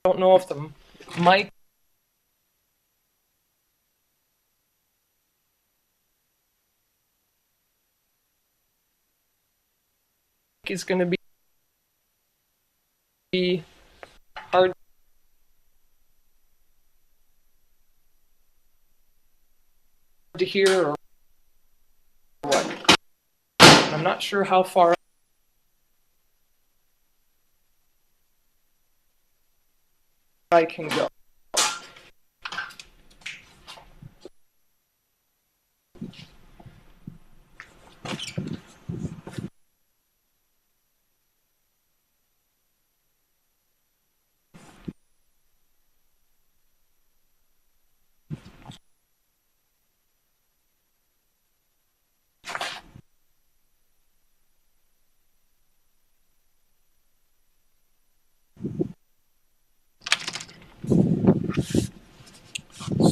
don't know if the mic is going to be hard to hear or what. I'm not sure how far I can go.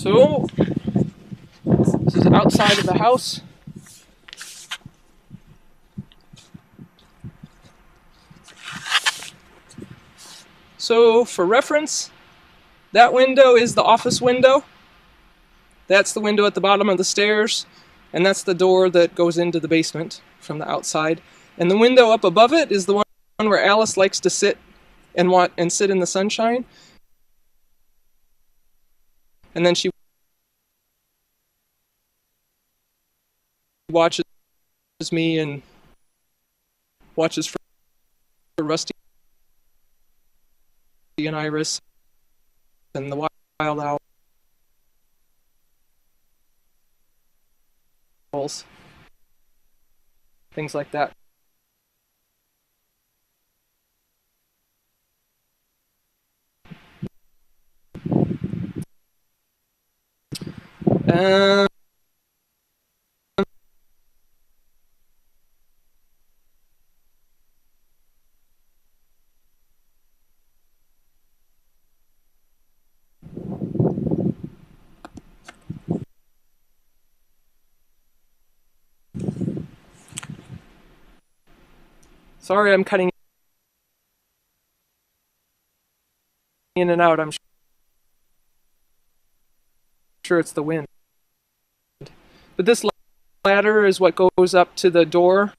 So, this is outside of the house. So, for reference, that window is the office window. That's the window at the bottom of the stairs, and that's the door that goes into the basement from the outside. And the window up above it is the one where Alice likes to sit and sit in the sunshine. And then she watches me and watches for Rusty and Iris and the wild owls, things like that. Um, Sorry, I'm cutting in and out. I'm sure it's the wind. But this ladder is what goes up to the door.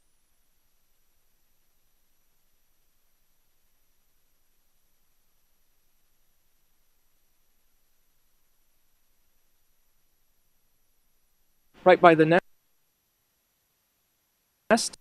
Right by the nest.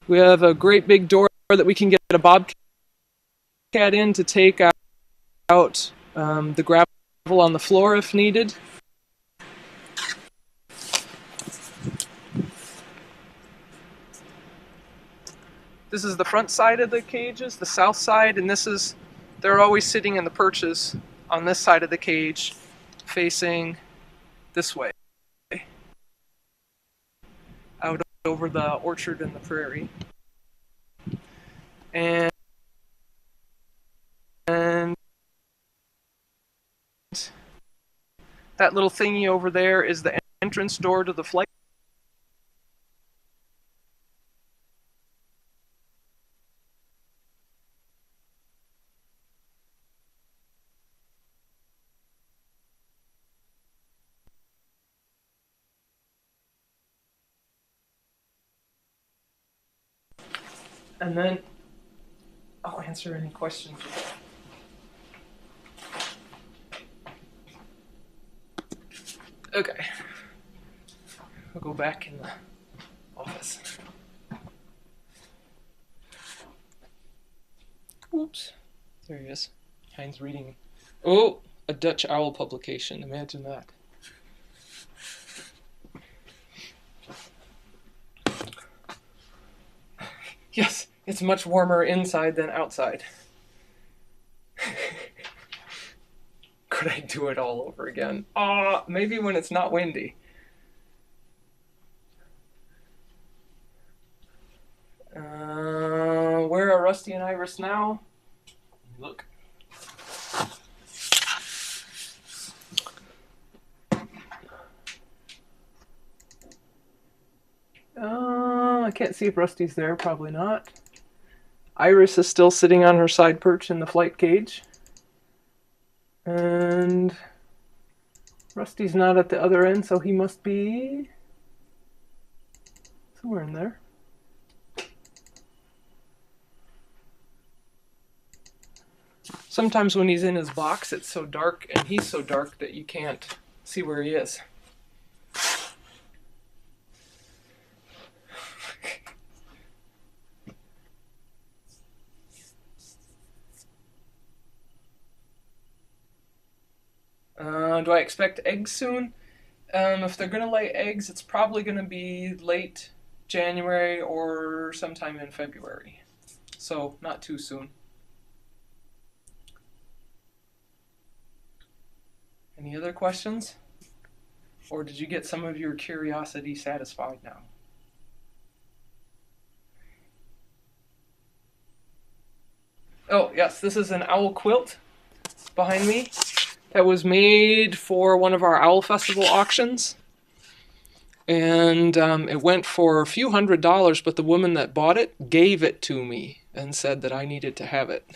We have a great big door that we can get a bobcat in to take out the gravel on the floor if needed. This is the front side of the cages, the south side, and they're always sitting in the perches on this side of the cage, facing this way, out over the orchard and the prairie. And that little thingy over there is the entrance door to the flight. And then I'll answer any questions. Okay. We'll go back in the office. Oops. There he is. Heinz reading. Oh, a Dutch owl publication. Imagine that. Yes, it's much warmer inside than outside. Could I do it all over again? Maybe when it's not windy. Where are Rusty and Iris now? Look. I can't see if Rusty's there. Probably not. Iris is still sitting on her side perch in the flight cage. And Rusty's not at the other end, so he must be somewhere in there. Sometimes when he's in his box, it's so dark, and he's so dark that you can't see where he is. Do I expect eggs soon? If they're going to lay eggs, it's probably going to be late January or sometime in February. So, not too soon. Any other questions? Or did you get some of your curiosity satisfied now? Oh, yes, this is an owl quilt behind me that was made for one of our Owl Festival auctions. And it went for a few $100s, but the woman that bought it gave it to me and said that I needed to have it.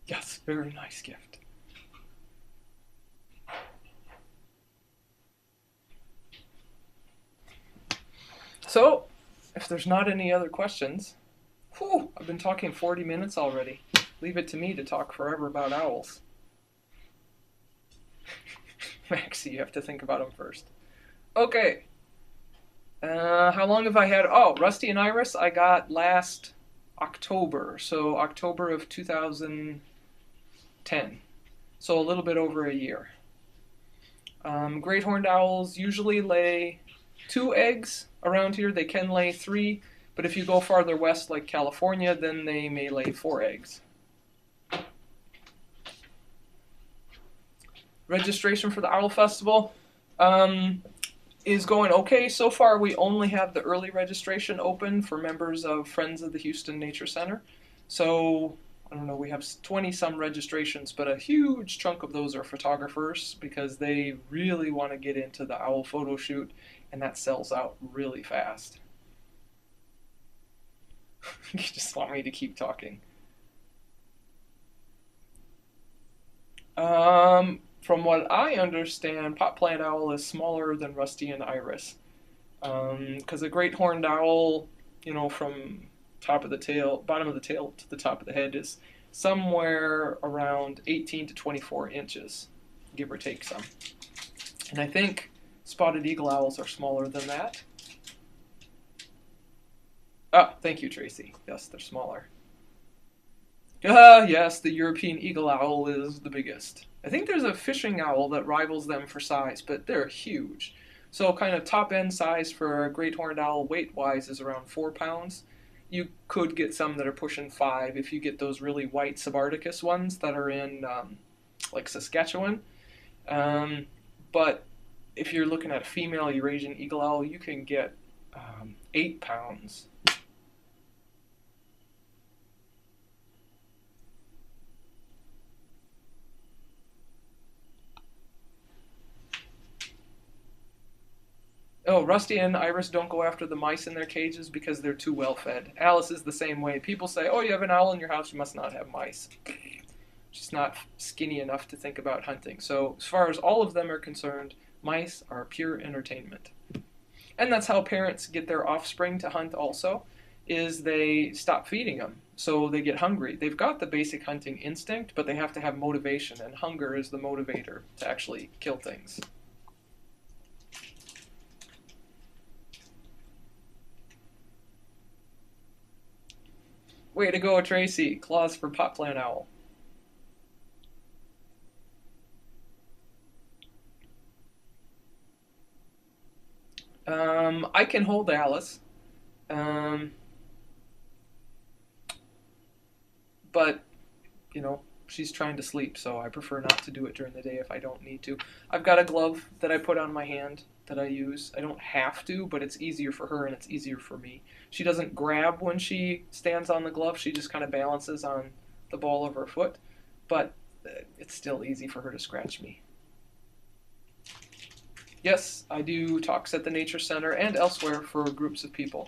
Yes, very nice gift. So, if there's not any other questions, I've been talking 40 minutes already. Leave it to me to talk forever about owls. Maxie, you have to think about them first. Okay. How long have I had? Oh, Rusty and Iris I got last October. So October of 2010. So a little bit over a year. Great horned owls usually lay 2 eggs around here. They can lay 3, but if you go farther west like California, then they may lay 4 eggs. Registration for the Owl Festival is going okay. So far we only have the early registration open for members of Friends of the Houston Nature Center. So I don't know, we have 20 some registrations, but a huge chunk of those are photographers because they really want to get into the owl photo shoot, and that sells out really fast. You just want me to keep talking. From what I understand, pot plant owl is smaller than Rusty and Iris. Because a great horned owl, you know, from top of the tail, bottom of the tail to the top of the head is somewhere around 18 to 24 inches, give or take some. And I think spotted eagle owls are smaller than that. Ah, thank you, Tracy. Yes, they're smaller. Yes, the European eagle owl is the biggest. I think there's a fishing owl that rivals them for size, but they're huge. So kind of top end size for a great horned owl weight-wise is around 4 pounds. You could get some that are pushing 5 if you get those really white subarcticus ones that are in like Saskatchewan. But if you're looking at a female Eurasian eagle owl, you can get 8 pounds. Oh, Rusty and Iris don't go after the mice in their cages because they're too well fed. Alice is the same way. People say, oh, you have an owl in your house, you must not have mice. She's not skinny enough to think about hunting. So as far as all of them are concerned, mice are pure entertainment. And that's how parents get their offspring to hunt also. is they stop feeding them. So they get hungry. They've got the basic hunting instinct, but they have to have motivation, and hunger is the motivator to actually kill things. Way to go, Tracy. Claws for pot plant owl. I can hold Alice. Um, but, you know, she's trying to sleep, so I prefer not to do it during the day if I don't need to. I've got a glove that I put on my hand that I use. I don't have to, but it's easier for her and it's easier for me. She doesn't grab when she stands on the glove, she just kind of balances on the ball of her foot, but it's still easy for her to scratch me. Yes, I do talks at the Nature Center and elsewhere for groups of people.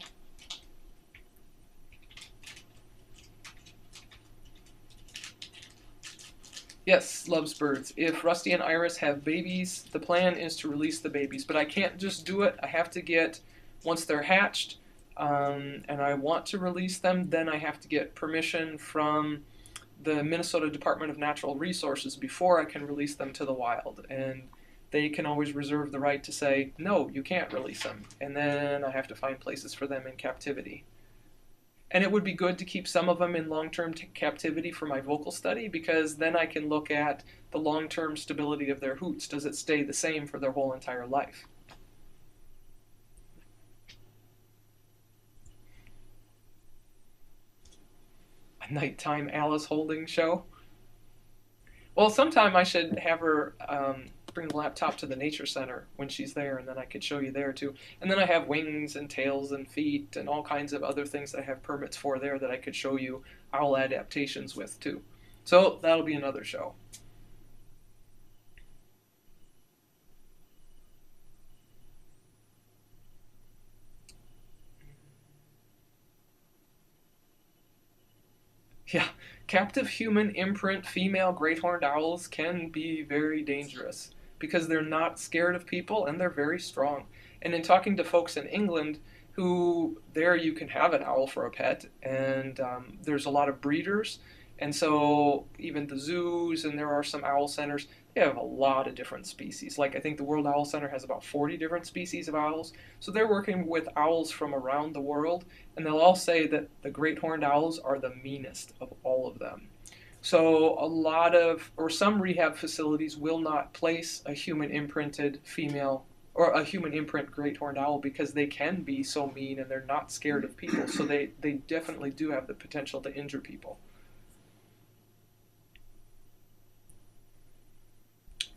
Yes, loves birds. If Rusty and Iris have babies, the plan is to release the babies. But I can't just do it. I have to get, once they're hatched, and I want to release them, then I have to get permission from the Minnesota Department of Natural Resources before I can release them to the wild. And they can always reserve the right to say, no, you can't release them. And then I have to find places for them in captivity. And it would be good to keep some of them in long-term captivity for my vocal study, because then I can look at the long-term stability of their hoots. Does it stay the same for their whole entire life? A nighttime Alice holding show? Well, sometime I should have her bring the laptop to the Nature Center when she's there, and then I could show you there too. And then I have wings and tails and feet and all kinds of other things that I have permits for there that I could show you owl adaptations with too. So that'll be another show. Yeah, captive human imprint female great horned owls can be very dangerous because they're not scared of people and they're very strong. And in talking to folks in England, who there you can have an owl for a pet, and there's a lot of breeders, and so even the zoos and there are some owl centers. They have a lot of different species. Like I think the World Owl Center has about 40 different species of owls. So they're working with owls from around the world, and they'll all say that the great horned owls are the meanest of all of them. So a lot of, or some rehab facilities will not place a human imprinted female or a human imprint great horned owl because they can be so mean and they're not scared of people. So they definitely do have the potential to injure people.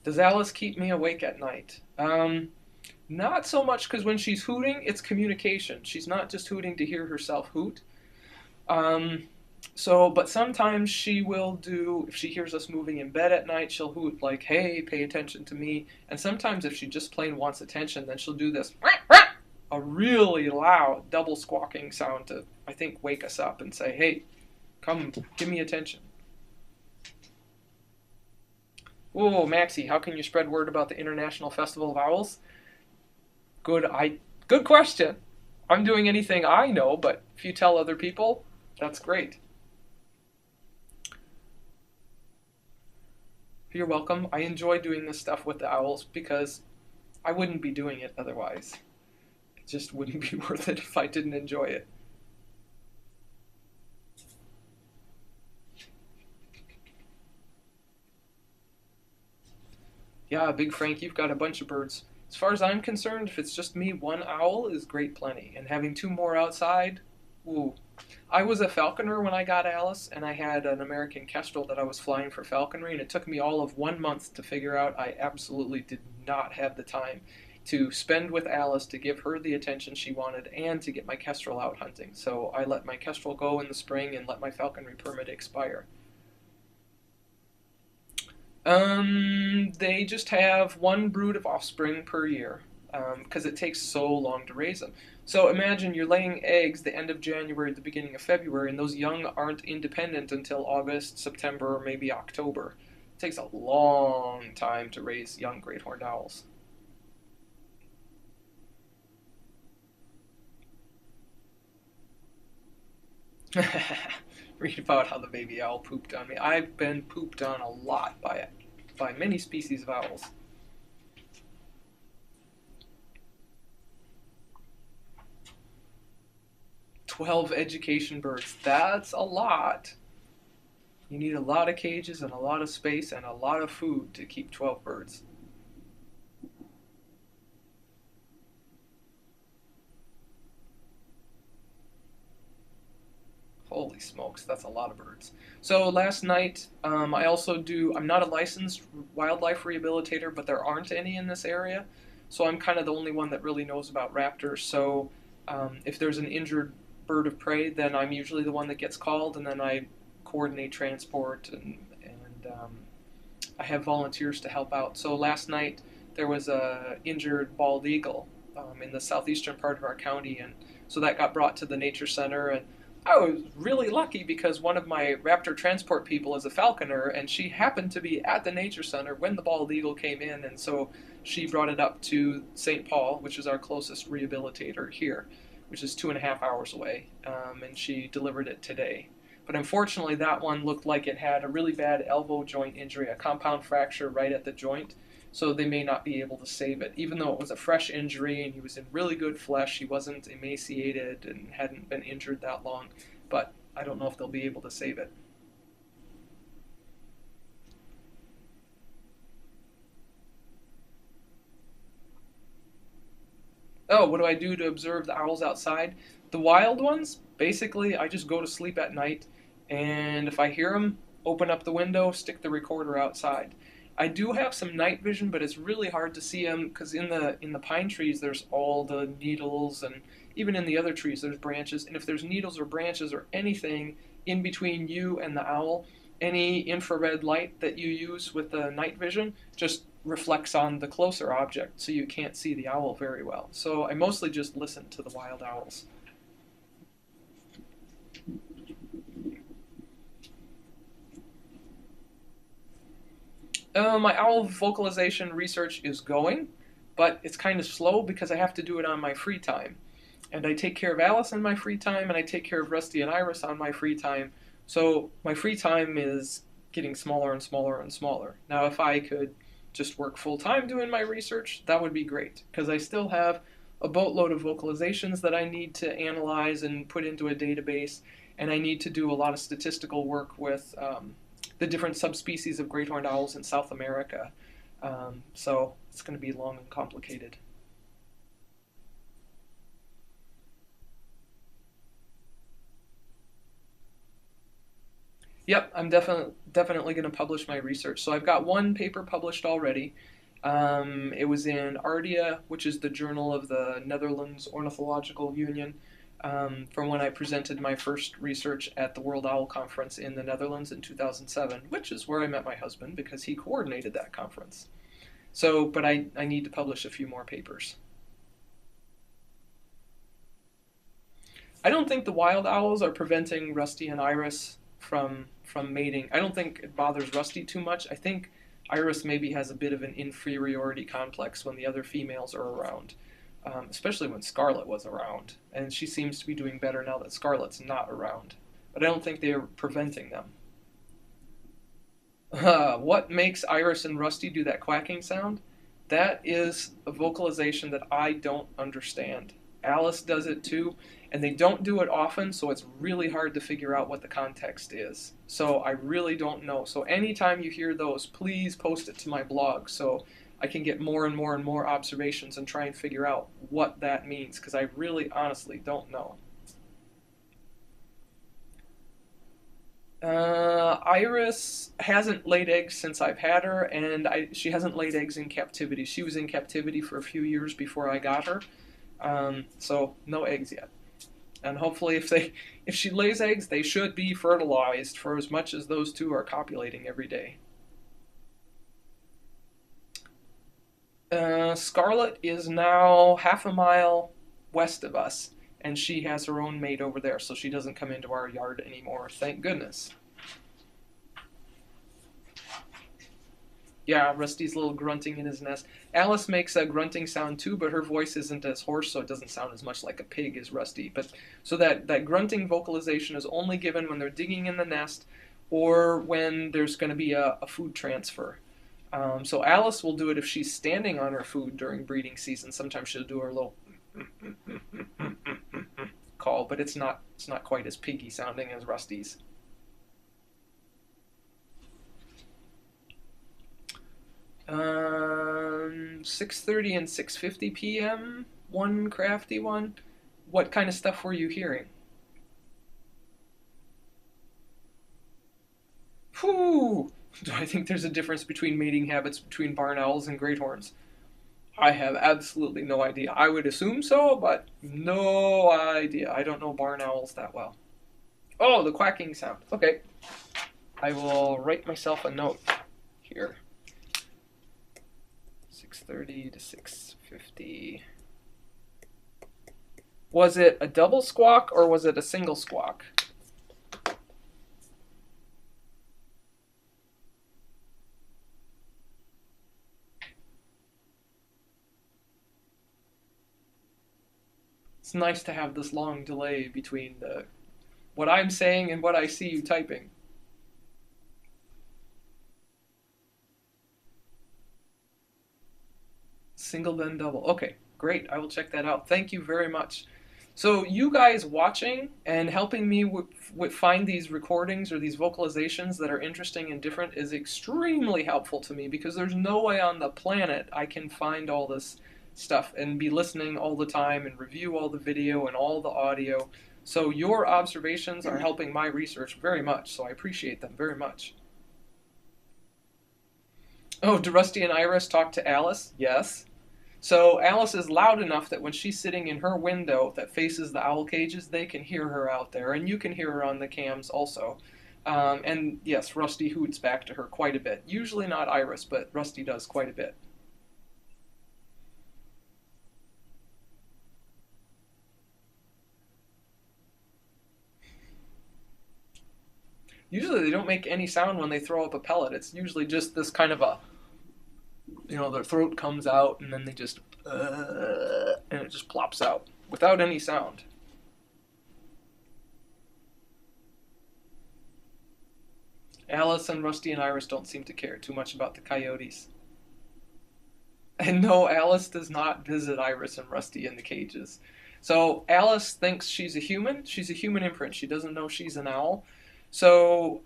Does Alice keep me awake at night? Not so much, because when she's hooting, it's communication. She's not just hooting to hear herself hoot. Um, but sometimes she will do, if she hears us moving in bed at night, she'll hoot like, hey, pay attention to me. And sometimes if she just plain wants attention, then she'll do this, a really loud double squawking sound to, I think, wake us up and say, hey, come, give me attention. Whoa, Maxie, how can you spread word about the International Festival of Owls? Good question. I'm doing anything I know, but if you tell other people, that's great. You're welcome. I enjoy doing this stuff with the owls because I wouldn't be doing it otherwise. It just wouldn't be worth it if I didn't enjoy it. Yeah, Big Frank, you've got a bunch of birds. As far as I'm concerned, if it's just me, one owl is great plenty. And having two more outside, ooh. I was a falconer when I got Alice, and I had an American kestrel that I was flying for falconry, and it took me all of 1 month to figure out I absolutely did not have the time to spend with Alice to give her the attention she wanted and to get my kestrel out hunting. So I let my kestrel go in the spring and let my falconry permit expire. They just have one brood of offspring per year because it takes so long to raise them. So imagine you're laying eggs the end of January, the beginning of February, and those young aren't independent until August, September, or maybe October. It takes a long time to raise young great horned owls. Read about how the baby owl pooped on me. I've been pooped on a lot by many species of owls. 12 education birds. That's a lot. You need a lot of cages and a lot of space and a lot of food to keep 12 birds. Holy smokes, that's a lot of birds. So last night, I'm not a licensed wildlife rehabilitator, but there aren't any in this area. So I'm kind of the only one that really knows about raptors. So if there's an injured bird of prey, then I'm usually the one that gets called, and then I coordinate transport, and I have volunteers to help out. So last night there was a injured bald eagle in the southeastern part of our county, and so that got brought to the nature center. And I was really lucky because one of my raptor transport people is a falconer, and she happened to be at the nature center when the bald eagle came in, and so she brought it up to St. Paul, which is our closest rehabilitator here, which is 2.5 hours away, and she delivered it today. But unfortunately, that one looked like it had a really bad elbow joint injury, a compound fracture right at the joint, so they may not be able to save it. Even though it was a fresh injury and he was in really good flesh, he wasn't emaciated and hadn't been injured that long, but I don't know if they'll be able to save it. Oh, what do I do to observe the owls outside? The wild ones, basically, I just go to sleep at night, and if I hear them, open up the window, stick the recorder outside. I do have some night vision, but it's really hard to see them because in the pine trees there's all the needles, and even in the other trees there's branches. And if there's needles or branches or anything in between you and the owl, any infrared light that you use with the night vision just reflects on the closer object, so you can't see the owl very well. So I mostly just listen to the wild owls. My owl vocalization research is going, but it's kind of slow because I have to do it on my free time. And I take care of Alice in my free time, and I take care of Rusty and Iris on my free time. So my free time is getting smaller and smaller and smaller. Now, if I could just work full time doing my research, that would be great because I still have a boatload of vocalizations that I need to analyze and put into a database, and I need to do a lot of statistical work with the different subspecies of great horned owls in South America. So it's going to be long and complicated. Yep, I'm definitely going to publish my research. So I've got one paper published already. It was in Ardia, which is the journal of the Netherlands Ornithological Union, from when I presented my first research at the World Owl Conference in the Netherlands in 2007, which is where I met my husband because he coordinated that conference. So, but I need to publish a few more papers. I don't think the wild owls are preventing Rusty and Iris from mating. I don't think it bothers Rusty too much. I think Iris maybe has a bit of an inferiority complex when the other females are around, especially when Scarlet was around. And she seems to be doing better now that Scarlet's not around. But I don't think they are preventing them. What makes Iris and Rusty do that quacking sound? That is a vocalization that I don't understand. Alice does it too, and they don't do it often, so it's really hard to figure out what the context is. So I really don't know. So anytime you hear those, please post it to my blog so I can get more and more and more observations and try and figure out what that means, because I really honestly don't know. Iris hasn't laid eggs since I've had her, and she hasn't laid eggs in captivity. She was in captivity for a few years before I got her, so no eggs yet. And hopefully, if she lays eggs, they should be fertilized for as much as those two are copulating every day. Scarlet is now half a mile west of us, and she has her own mate over there, so she doesn't come into our yard anymore. Thank goodness. Yeah, Rusty's a little grunting in his nest. Alice makes a grunting sound too, but her voice isn't as hoarse, so it doesn't sound as much like a pig as Rusty. But so that grunting vocalization is only given when they're digging in the nest or when there's going to be a food transfer. So Alice will do it if she's standing on her food during breeding season. Sometimes she'll do her little call, but it's not quite as piggy sounding as Rusty's. 6:30 and 6:50 p.m. One crafty one. What kind of stuff were you hearing? Whew! Do I think there's a difference between mating habits between barn owls and great horns? I have absolutely no idea. I would assume so, but no idea. I don't know barn owls that well. Oh, the quacking sound. Okay. I will write myself a note here. 6:30 to 6:50. Was it a double squawk or was it a single squawk? It's nice to have this long delay between what I'm saying and what I see you typing. Single then double. Okay, great. I will check that out. Thank you very much. So you guys watching and helping me find these recordings or these vocalizations that are interesting and different is extremely helpful to me, because there's no way on the planet I can find all this stuff and be listening all the time and review all the video and all the audio. So your observations are helping my research very much, so I appreciate them very much. Oh, do Rusty and Iris talk to Alice? Yes. So Alice is loud enough that when she's sitting in her window that faces the owl cages, they can hear her out there, and you can hear her on the cams also. And yes, Rusty hoots back to her quite a bit. Usually not Iris, but Rusty does quite a bit. Usually they don't make any sound when they throw up a pellet. It's usually just this kind of a, their throat comes out and then they just, and it just plops out without any sound. Alice and Rusty and Iris don't seem to care too much about the coyotes. And no, Alice does not visit Iris and Rusty in the cages. So Alice thinks she's a human. She's a human imprint. She doesn't know she's an owl. So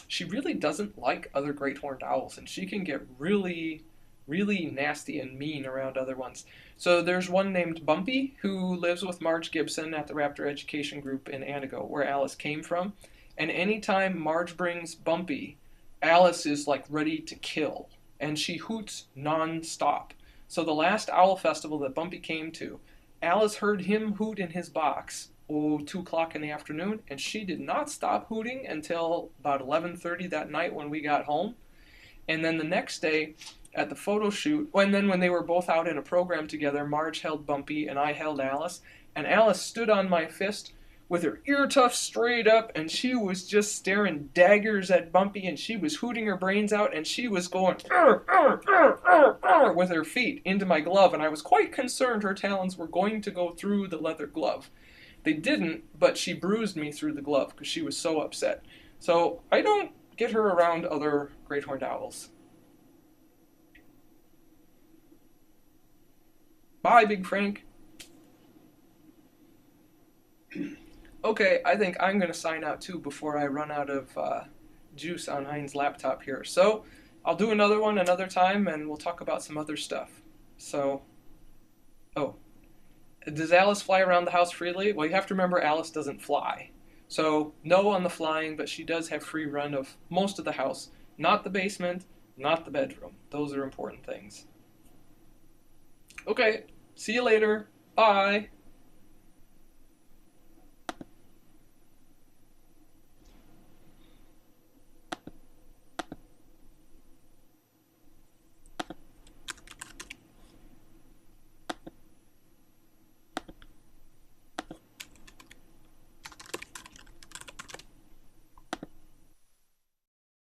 she really doesn't like other great horned owls, and she can get really, really nasty and mean around other ones. So there's one named Bumpy who lives with Marge Gibson at the Raptor Education Group in Anago, where Alice came from. And anytime Marge brings Bumpy, Alice is like ready to kill, and she hoots non-stop. So the last owl festival that Bumpy came to, Alice heard him hoot in his box 2 o'clock in the afternoon, and she did not stop hooting until about 11:30 that night when we got home. And then the next day at the photo shoot, and then when they were both out in a program together, Marge held Bumpy and I held Alice, and Alice stood on my fist with her ear tufts straight up, and she was just staring daggers at Bumpy, and she was hooting her brains out, and she was going with her feet into my glove, and I was quite concerned her talons were going to go through the leather glove. They didn't, but she bruised me through the glove because she was so upset. So I don't get her around other great horned owls. Bye, Big Frank. Okay, I think I'm going to sign out too before I run out of juice on Hein's laptop here. So I'll do another one another time, and we'll talk about some other stuff. So, oh. Does Alice fly around the house freely? Well, you have to remember Alice doesn't fly. So, no on the flying, but she does have free run of most of the house. Not the basement, not the bedroom. Those are important things. Okay, see you later. Bye.